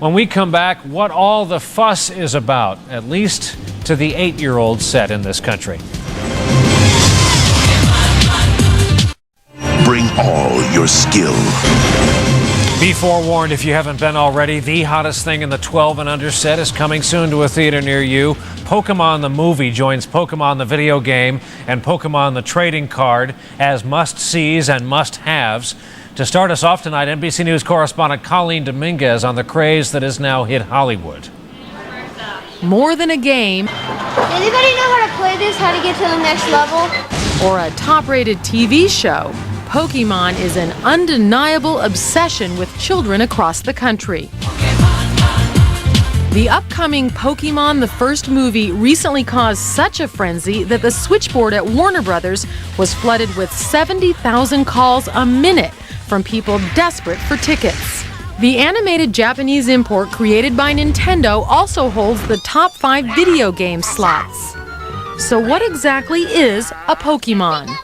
When we come back, what all the fuss is about, at least to the 8-year-old set in this country. Bring all your skill. Be forewarned if you haven't been already, the hottest thing in the 12 and under set is coming soon to a theater near you. Pokemon the movie joins Pokemon the video game and Pokemon the trading card as must-sees and must-haves. To start us off tonight, NBC News correspondent Colleen Dominguez on the craze that has now hit Hollywood. More than a game. Anybody know how to play this, how to get to the next level? Or a top-rated TV show, Pokemon is an undeniable obsession with children across the country. The upcoming Pokemon the First movie recently caused such a frenzy that the switchboard at Warner Brothers was flooded with 70,000 calls a minute from people desperate for tickets. The animated Japanese import created by Nintendo also holds the top 5 video game slots. So what exactly is a Pokemon?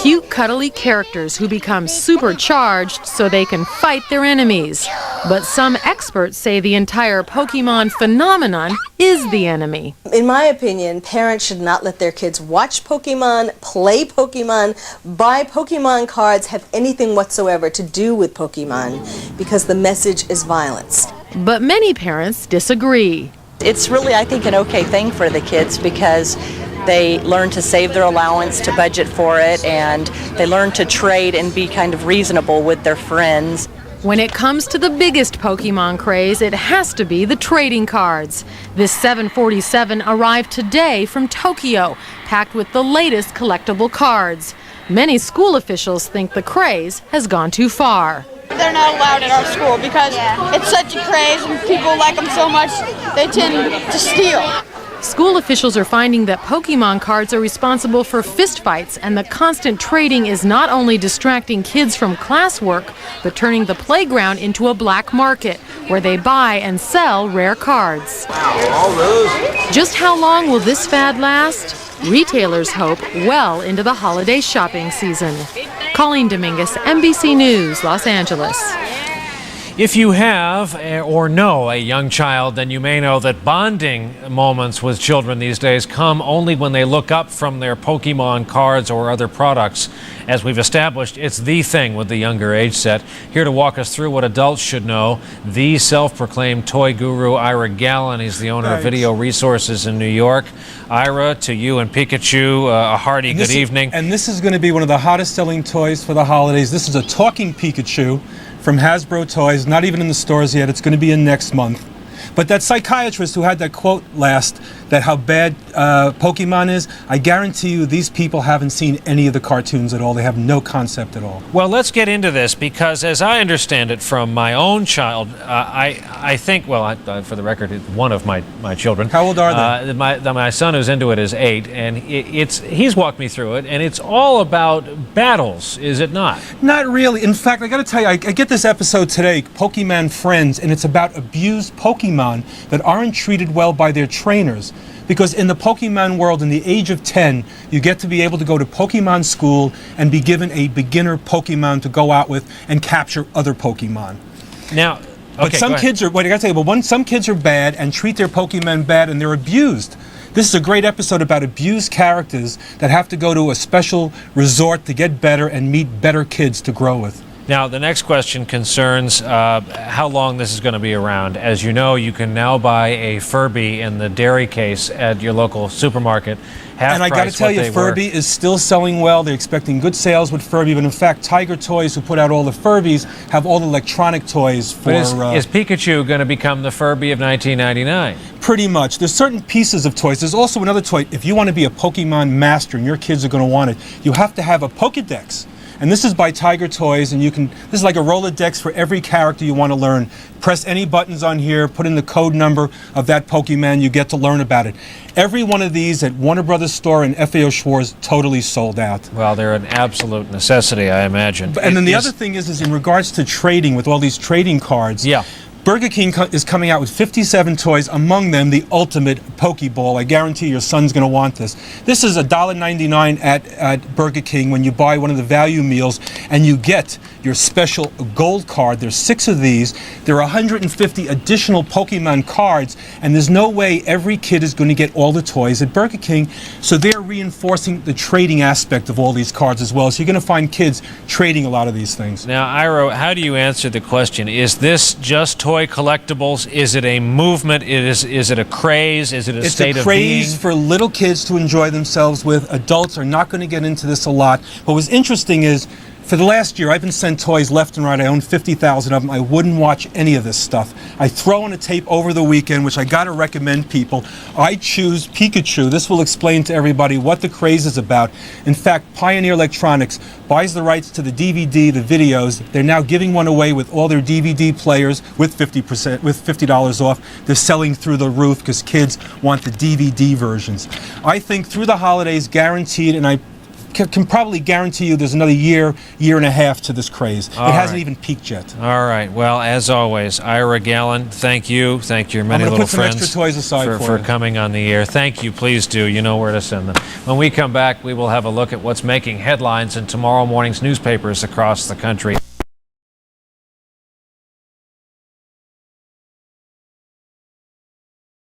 Cute, cuddly characters who become supercharged so they can fight their enemies. But some experts say the entire Pokemon phenomenon is the enemy. In my opinion, parents should not let their kids watch Pokemon, play Pokemon, buy Pokemon cards, have anything whatsoever to do with Pokemon, because the message is violence. But many parents disagree. It's really, I think, an okay thing for the kids because they learn to save their allowance, to budget for it, and they learn to trade and be kind of reasonable with their friends. When it comes to the biggest Pokemon craze, it has to be the trading cards. This 747 arrived today from Tokyo, packed with the latest collectible cards. Many school officials think the craze has gone too far. They're not allowed at our school because it's such a craze and people like them so much they tend to steal. School officials are finding that Pokemon cards are responsible for fistfights, and the constant trading is not only distracting kids from classwork, but turning the playground into a black market where they buy and sell rare cards. Just how long will this fad last? Retailers hope well into the holiday shopping season. Colleen Dominguez, NBC News, Los Angeles. If you have or know a young child, then you may know that bonding moments with children these days come only when they look up from their Pokemon cards or other products. As we've established, it's the thing with the younger age set. Here to walk us through what adults should know, the self-proclaimed toy guru Ira Gallen. He's the owner of Video Resources in New York. Ira, to you and Pikachu, a hearty good evening. And this is going to be one of the hottest selling toys for the holidays. This is a talking Pikachu from Hasbro Toys, not even in the stores yet. It's going to be in next month. But that psychiatrist who had that quote last, that how bad Pokemon is, I guarantee you these people haven't seen any of the cartoons at all. They have no concept at all. Well, let's get into this because as I understand it from my own child, I think, well, for the record, one of my children. How old are they? My son who's into it is 8, and he's walked me through it, and it's all about battles, is it not? Not really. In fact, I got to tell you, I get this episode today, Pokemon Friends, and it's about abused Pokemon that aren't treated well by their trainers. Because in the Pokemon world, in the age of 10, you get to be able to go to Pokemon school and be given a beginner Pokemon to go out with and capture other Pokemon. Now, but some kids are, wait, I gotta tell you, but some kids are bad and treat their Pokemon bad and they're abused. This is a great episode about abused characters that have to go to a special resort to get better and meet better kids to grow with. Now, the next question concerns how long this is going to be around. As you know, you can now buy a Furby in the dairy case at your local supermarket. And I got to tell you, Furby is still selling well. They're expecting good sales with Furby. But in fact, Tiger Toys, who put out all the Furbies, have all the electronic toys for... But is Pikachu going to become the Furby of 1999? Pretty much. There's certain pieces of toys. There's also another toy. If you want to be a Pokemon master and your kids are going to want it, you have to have a Pokedex. And this is by Tiger Toys, and this is like a Rolodex for every character you want to learn. Press any buttons on here, put in the code number of that Pokemon, you get to learn about it. Every one of these at Warner Brothers store and FAO Schwarz totally sold out. Well, they're an absolute necessity, I imagine. And then the other thing is in regards to trading with all these trading cards, Burger King is coming out with 57 toys, among them the ultimate Pokeball. I guarantee your son's going to want this. This is $1.99 at Burger King when you buy one of the value meals, and you get your special gold card. There's 6 of these. There are 150 additional Pokemon cards, and there's no way every kid is going to get all the toys at Burger King, so they're reinforcing the trading aspect of all these cards as well. So you're going to find kids trading a lot of these things. Now, Ira, how do you answer the question? Is this just toy collectibles? Is it a movement? Is it a craze? Is it a state of being? It's a craze for little kids to enjoy themselves with. Adults are not going to get into this a lot. What was interesting is, for the last year, I've been sent toys left and right. I own 50,000 of them. I wouldn't watch any of this stuff. I throw in a tape over the weekend, which I got to recommend people. I choose Pikachu. This will explain to everybody what the craze is about. In fact, Pioneer Electronics buys the rights to the DVD, the videos. They're now giving one away with all their DVD players with $50 off. They're selling through the roof because kids want the DVD versions. I think through the holidays, guaranteed, and I can probably guarantee you there's another year and a half to this craze. It hasn't even peaked yet. All right. Well, as always, Ira Gallen, thank you. Thank your many little friends. I'm going to put some extra toys aside for coming on the air. Thank you. Please do. You know where to send them. When we come back, we will have a look at what's making headlines in tomorrow morning's newspapers across the country.